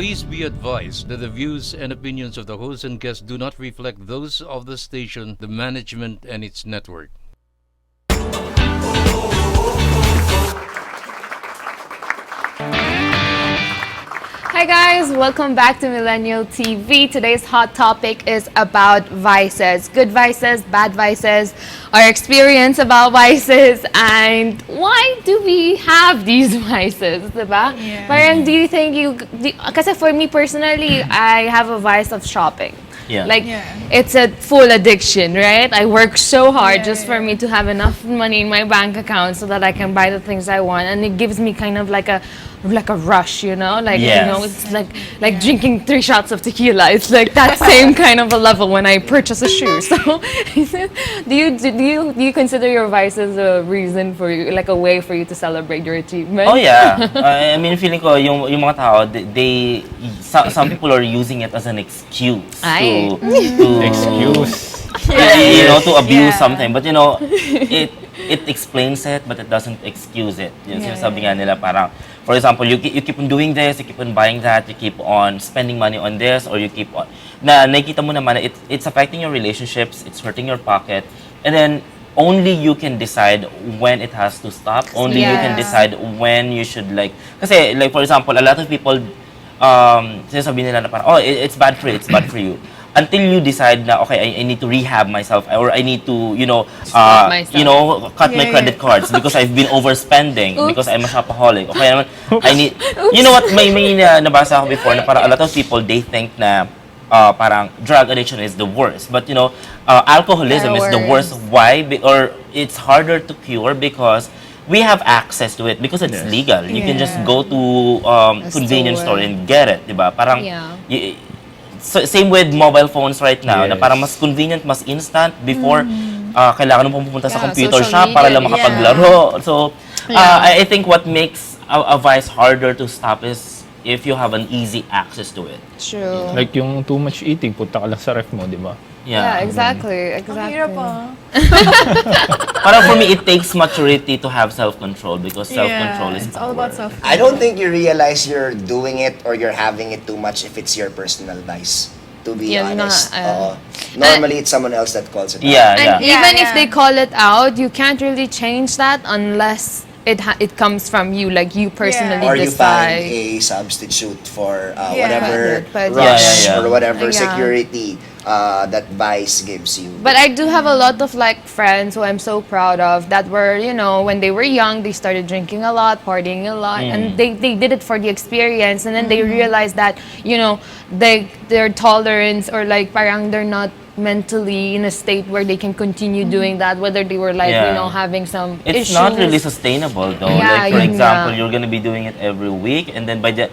Please be advised that the views and opinions of the host and guests do not reflect those of the station, the management, and its network. Hi guys, welcome back to Millennial TV. Today's hot topic is about vices. Good vices, bad vices, our experience about vices, and why do we have these vices, diba? Yeah. Parang do you think kasi for me personally, I have a vice of shopping. Yeah. Like, Yeah. it's a full addiction, right? I work so hard Yeah, just for me to have enough money in my bank account so that I can buy the things I want, and it gives me kind of like a rush, you know? Like, you know, Yes. it's like drinking 3 shots of tequila. It's like that same kind of a level when I purchase a shoe. So, do you consider your vices a reason for you, like a way for you to celebrate your achievement? Oh yeah. I mean, feeling ko yung mga tao, some people are using it as an excuse Ay. to Excuse. you know, to abuse Yeah. something. But you know, it explains it, but it doesn't excuse it. Yung sinasabi nga nila parang, for example, you keep on doing this, you keep on buying that, you keep on spending money on this, or you keep on, nakikita mo naman, it's affecting your relationships, it's hurting your pocket, and then only you can decide when it has to stop. Only you can Yeah. decide when you should kasi like for example, a lot of people, sinasabi nila na parang, oh, it's bad for you, it's bad for you. Until you decide na, okay, I need to rehab myself, or I need to, Stop myself. cut my Yeah, credit cards because I've been overspending, because I'm a shopaholic. Okay naman, I need, you know what, may nabasa ako before na parang a lot of people, they think na parang drug addiction is the worst. But you know, alcoholism is the worst. Why? Or it's harder to cure because we have access to it because it's legal. You can just go to convenience store and get it, diba? Parang, Yeah. So, same with mobile phones right now, na Yes. parang mas convenient, mas instant. Before, kailangan mo pumunta sa Yeah, computer social shop para media, lang makapaglaro. So, I think what makes a vice harder to stop is if you have an easy access to it. True. Like yung too much eating, punta ka lang sa ref mo, di ba? Yeah, exactly. Ang hirap Parang for me, it takes maturity to have self-control because self-control is It's all about self. I don't think you realize you're doing it or you're having it too much if it's your personal vice. To be Yeah, honest, no, normally it's someone else that calls it out. Yeah, And yeah. even Yeah, if yeah. they call it out, you can't really change that unless it comes from you, like you personally Or you find decide. a substitute for Yeah. whatever But- rush Yeah. or whatever Yeah. security that vice gives you. But I do have a lot of like friends who I'm so proud of that were, you know, when they were young, they started drinking a lot, partying a lot, and they did it for the experience, and then they realized that, you know, their tolerance, or like parang they're not mentally in a state where they can continue doing that, whether they were like, you Yeah. know, having some It's issues. not really sustainable though. Yeah, like for yun example, nga. you're gonna be doing it every week, and then by the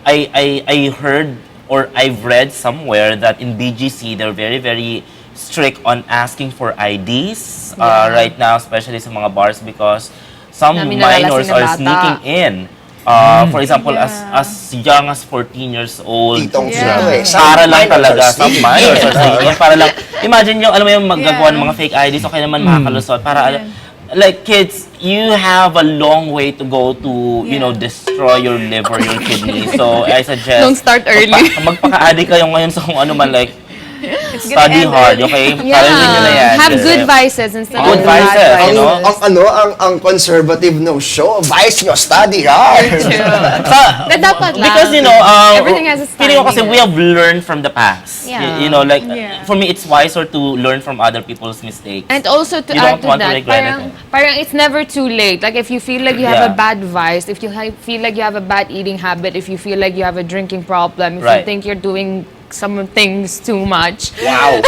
I heard or I've read somewhere that in BGC they're very very strict on asking for IDs Yeah. right now, especially sa mga bars, because some Dami minors nalalasing na are bata. sneaking in. For example, as young as 14 years old. Titong Yeah. sino eh. Some Para lang minors talaga, are some sneaking minors in. are sneaking in. Para lang, imagine yung, alam mo yung maggagawa ng Yeah. mga fake IDs, okay naman makakalusot. Para, like kids, you have a long way to go to, you know, destroy your liver, your kidney. So, I suggest, Don't start early. Magpaka-addict kayo ngayon sa kung ano man, like, study end hard, early. okay? Yeah, Para rin nyo na yan. have good Kasi- vices instead Good of bad vices, vices. you know? Ang conservative no show, vice nyo, study hard. But dapat lang. Because, you know, Everything has a feeling ko kasi timing. we have learned from the past. Yeah. You know, like, Yeah. for me, it's wiser to learn from other people's mistakes. And also to You add don't to want to that, regret parang it's never too late. Like if you feel like you have a Yeah. bad vice, if you feel like you have a bad eating habit, if you feel like you have a drinking problem, if you Right. think you're doing some things too much, Wow.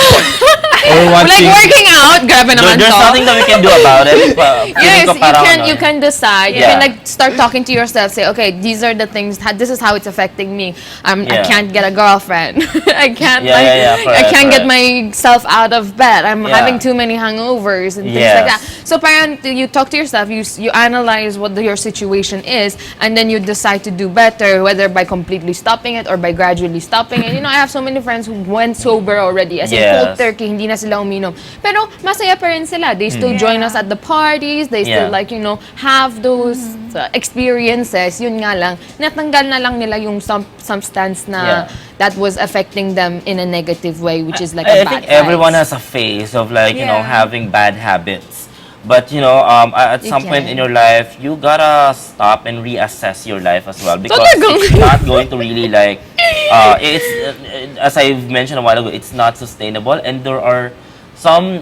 Or like watching, working out, grabe naman There's to. nothing that we can do about it. Feeling Yes, ko parang ano, you can decide. You Yeah. can like start talking to yourself. Say, okay, these are the things. This is how it's affecting me. I Yeah. can't get a girlfriend. I can't. Yeah, like, yeah, yeah, I correct, can't get correct. myself out of bed. I'm Yeah. having too many hangovers and things like that. Yes. So, parang you talk to yourself. You analyze what your situation is, and then you decide to do better, whether by completely stopping it or by gradually stopping it. You know, I have so many friends who went sober already. As in Yes. cold turkey, hindi hindi na sila uminom. Pero masaya pa rin sila. They still join us at the parties. They still like, you know, have those experiences. Yun nga lang, natanggal na lang nila yung substance na that was affecting them in a negative way, which is like I a bad think everyone vibes. has a phase of like, you know, having bad habits. But you know, at some point in your life, you gotta stop and reassess your life as well, because it's not going to really like, it's as I've mentioned a while ago, it's not sustainable, and there are some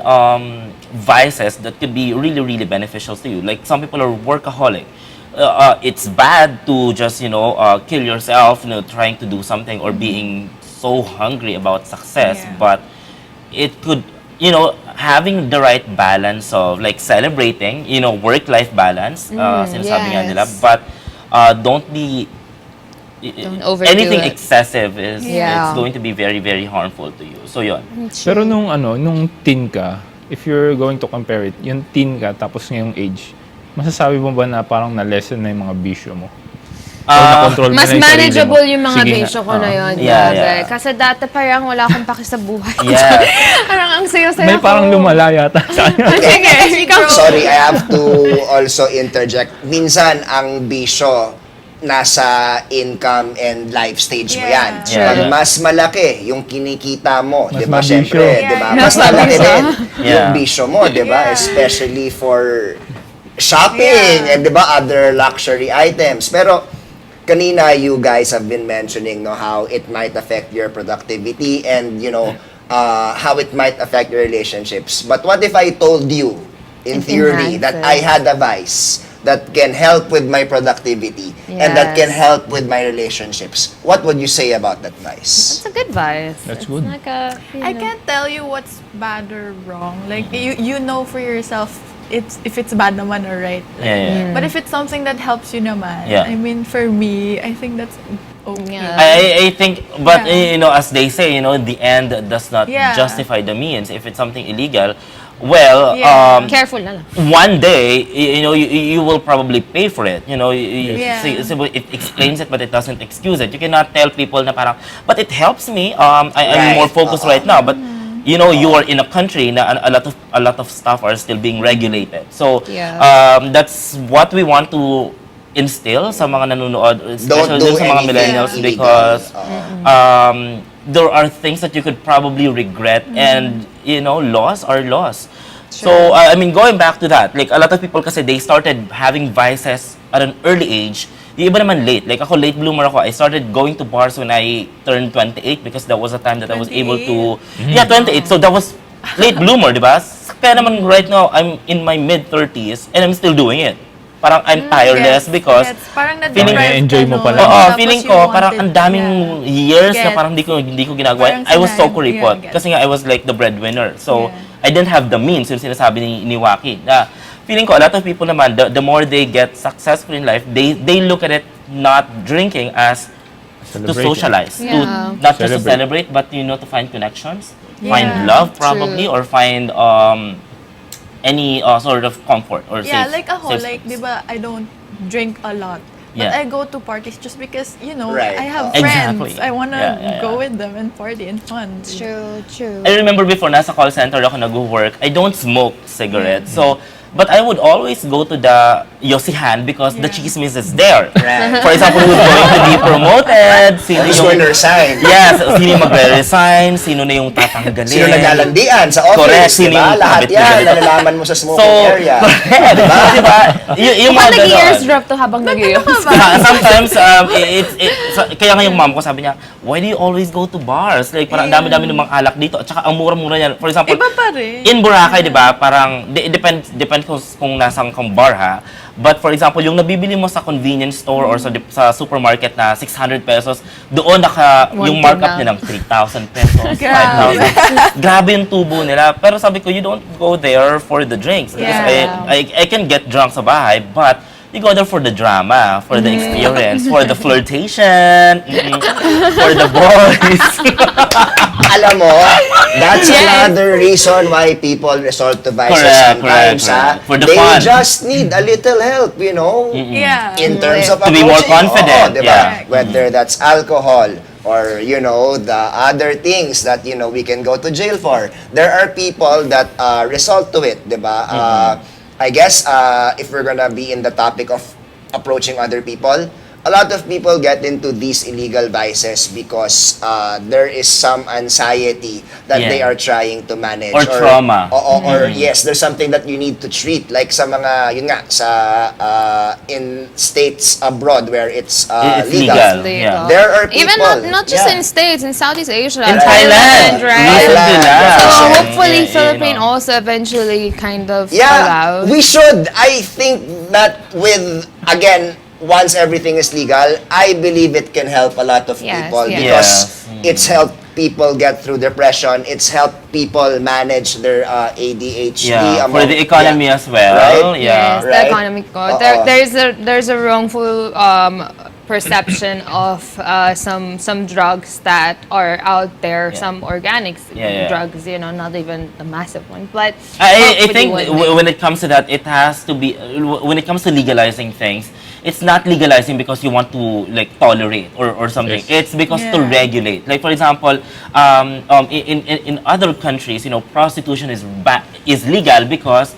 vices that could be really, really beneficial to you. Like some people are workaholic. It's bad to just, you know, kill yourself, you know, trying to do something or being so hungry about success, but it could, you know, having the right balance of like celebrating, you know, work-life balance, sinasabi nga nila, but don't be, overdo anything it. excessive is Yeah. it's going to be very, very harmful to you. So yun. Pero nung teen ka, if you're going to compare it, yung teen ka tapos ngayong age, masasabi mo ba na parang na-lessen na yung mga bisyo mo? Or na-control mo Mas na yung sarili mo? manageable yung mga Sige nga. bisyo ko na yun. Yeah, grabe. yeah. Kasi dati parang wala akong paki sa buhay. Yes. Parang ang sayo-sayo May ko. parang lumala yata sa kanya. Sige, ikaw. Sorry, I have to also interject. Minsan, ang bisyo, nasa income and life stage mo yan. So, Yeah. pag mas malaki yung kinikita mo, Mas di ba? mabisyo. Siyempre, di ba? Yeah. Mas malaki Mas din Yeah. yung bisyo mo, di ba? Especially for shopping and di ba, other luxury items. Pero, kanina you guys have been mentioning no, how it might affect your productivity and, you know, how it might affect your relationships. But what if I told you, in It theory, that I enhances. had a vice that can help with my productivity and that can Yes. help with my relationships? What would you say about that vice? It's a good vibe. That's It's good. Like a, I can't tell you what's bad or wrong. Like you know for yourself if it's bad naman or right. Yeah, yeah. But if it's something that helps you naman, Yeah. I mean for me, I think that's okay. Yeah. I think, but Yeah. you know, as they say, you know, the end does not Yeah. justify the means. If it's something illegal, well, Yeah. Careful na lang. one day, you know, you will probably pay for it. You know, Yeah. it explains it, but it doesn't excuse it. You cannot tell people na parang, but it helps me. I'm Right. more focused right now, but. You know, you are in a country na a lot of stuff are still being regulated. So, Yeah. that's what we want to instill sa mga nanonood, especially do dun sa mga anything millennials, illegal. because there are things that you could probably regret, and you know, laws are laws. So, I mean, going back to that, like a lot of people kasi they started having vices at an early age. Yung iba naman late. Like ako, late bloomer ako. I started going to bars when I turned 28 because that was the time that I was able to... Yeah, 28. So that was late bloomer, di ba? Kaya naman right now, I'm in my mid-30s and I'm still doing it. Parang I'm tireless because... parang feeling- na-enjoy mo pala. Oo, Tapos feeling you ko wanted- parang ang daming years na Get. parang hindi ko ginagawa. Parang I was so sinayang- kuripot. yeah, get. Kasi nga I was like the breadwinner. So, Yeah. I didn't have the means, yung sinasabi ni Waki. Na feeling ko, a lot of people naman, the more they get successful in life, they look at it not drinking as to Celebrate. socialize. Yeah. To, not just to Celebrate. celebrate, but you know, to find connections, Yeah. find love probably, True. or find any sort of comfort or Yeah, safe, like ako, safe like, space. di ba, I don't drink a lot. But Yeah. I go to parties just because, you know, Right. I have Exactly. friends. I wanna Yeah, yeah, go yeah. with them and party and fun. True, true. I remember before, nasa call center ako nag-work, I don't smoke cigarettes. So, but I would always go to the Yosihan because the Yeah. chismis is there. Right. For example, who's going to be promoted, sino Who's yung... going to resign? Yes, sino yung magre-resign, sino na yung tatanggalin. Sino naglalandian sa office, Correct, di sino ba? yung Lahat kabit na yan, ganito. nalalaman mo sa smoking So, area. correct, diba? Yung mga Parang ganon. nag-earsdrop to habang nag-ears. Sometimes, kaya nga yung mom ko sabi niya, why do you always go to bars? Like, parang ang dami-dami ng mga alak dito. At saka, ang mura-mura niya. For example, Iba pa rin. in Boracay, di ba, parang, depend kung nasang kang bar, ha? But for example, yung nabibili mo sa convenience store or sa supermarket na 600 pesos, doon yung 1K markup na. niya ng 3,000 pesos, Grabe. 5,000. Grabe yung tubo nila. Pero sabi ko, you don't go there for the drinks. Because Yeah. I can get drunk sa bahay, but you go there for the drama, for the experience, for the flirtation, for the boys. Alam mo, that's another reason why people resort to vices Correct, sometimes, correct. ha? For the They fun. just need a little help, you know? Yeah. In terms of To be more approaching, confident, oo, diba? yeah. Whether that's alcohol or the other things that we can go to jail for. There are people that resort to it, diba? I guess if we're gonna be in the topic of approaching other people, a lot of people get into these illegal vices because there is some anxiety that they are trying to manage. Or trauma. Or yes, there's something that you need to treat. Like sa mga, yun nga, in states abroad where it's legal. legal. Yeah. There are people. Even not just in states, in Southeast Asia. In Thailand, Thailand. right? Thailand. So Yeah. hopefully Yeah, Philippines also eventually kind of Yeah, allow. we should. I think that again, once everything is legal, I believe it can help a lot of Yes, people yes. because Yes. it's helped people get through depression. It's helped people manage their ADHD. Yeah, for the economy as well. Right? Yeah. Yes, the Right? economic code. Oo. There's a wrongful perception of some drugs that are out there, some organic Yeah. drugs, not even the massive one. But I hopefully think one day. when it comes to that, it has to be when it comes to legalizing things. It's not legalizing because you want to like tolerate or something. Yes. It's because to Yeah. regulate. Like for example, in other countries, prostitution is legal because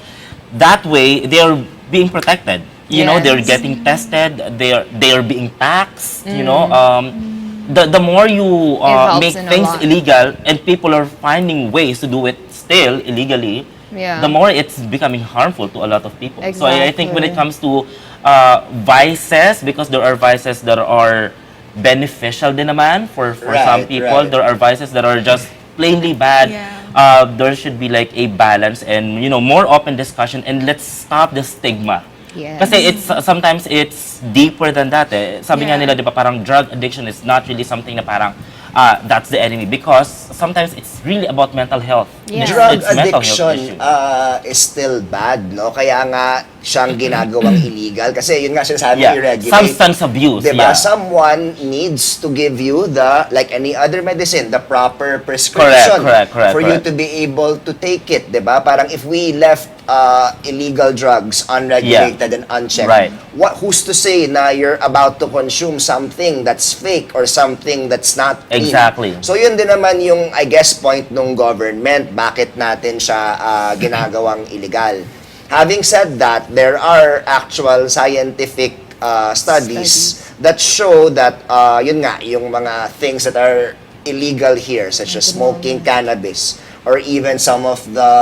that way they are being protected. They're Yes. getting tested. They are being taxed. The more you helps make in a things lot. illegal and people are finding ways to do it still illegally, Yeah. the more it's becoming harmful to a lot of people. So I think when it Exactly. comes to vices, because there are vices that are beneficial din naman for some Right, people, right. there are vices that are just plainly bad. Yeah. There should be like a balance and more open discussion, and let's stop the stigma. Yes. Kasi sometimes it's deeper than that eh. Sabi nga Yeah. nila, di ba, parang drug addiction is not really something na parang that's the enemy, because sometimes it's really about mental health. Yeah. Drug It's mental health addiction issue. is still bad, no? Kaya nga siyang ginagawang illegal. Kasi yun nga sinasabi, Yeah. i-regulate. Substance abuse. Diba? Yeah. Someone needs to give you like any other medicine, the proper prescription Correct, for you correct. to be able to take it, diba? Parang if we left illegal drugs unregulated and unchecked, Right. who's to say na you're about to consume something that's fake or something that's not clean? Exactly. So yun din naman yung, I guess, point ng government, bakit natin siya ginagawang illegal. Having said that, there are actual scientific studies that show that, yun nga, yung mga things that are illegal here, such as smoking cannabis, or even some of the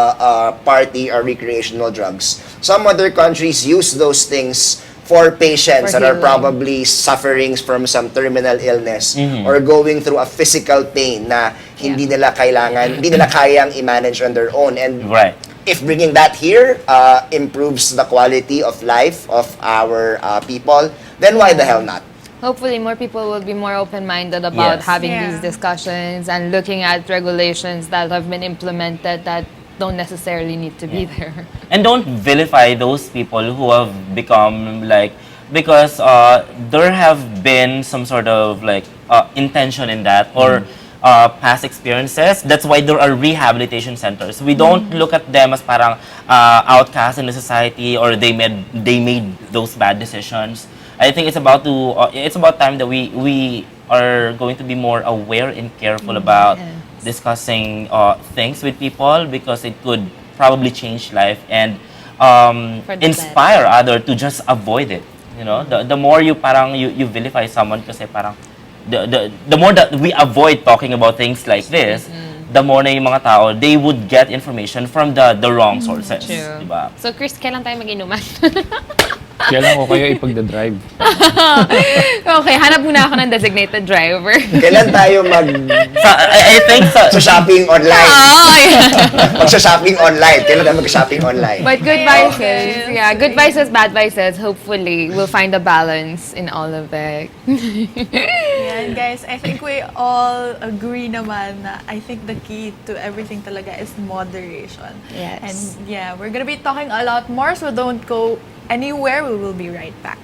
party or recreational drugs. Some other countries use those things for patients For that are healing. probably suffering from some terminal illness or going through a physical pain na hindi nila kayang i-manage on their own. And Right. if bringing that here improves the quality of life of our people, then why the hell not? Hopefully, more people will be more open-minded about Yes. having Yeah. these discussions and looking at regulations that have been implemented that don't necessarily need to be there. And don't vilify those people who have become like, because there have been some sort of like intention in that, or past experiences. That's why there are rehabilitation centers. We don't look at them as parang outcasts in the society, or they made those bad decisions. I think it's about time that we are going to be more aware and careful about Yes. discussing things with people, because it could probably change life and For the inspire other to just avoid it. The more you vilify someone, kasi parang the more that we avoid talking about things like this, the more na yung mga tao, they would get information from the wrong sources. True. Diba? So, Chris, kailan tayo mag-inuman? Kailan ko kayo ipagdadrive? Okay, hanap muna ako ng designated driver. Kailan tayo I think sa shopping online? Oh, yeah. Mag-shopping online. Kailan tayo mag-shopping online? But good Yeah, vices, okay. yeah, good vices, bad vices. Hopefully, we'll find a balance in all of it. Yan, guys, I think we all agree naman na I think the key to everything talaga is moderation. Yes. And yeah, we're gonna be talking a lot more, so don't go anywhere. We will be right back.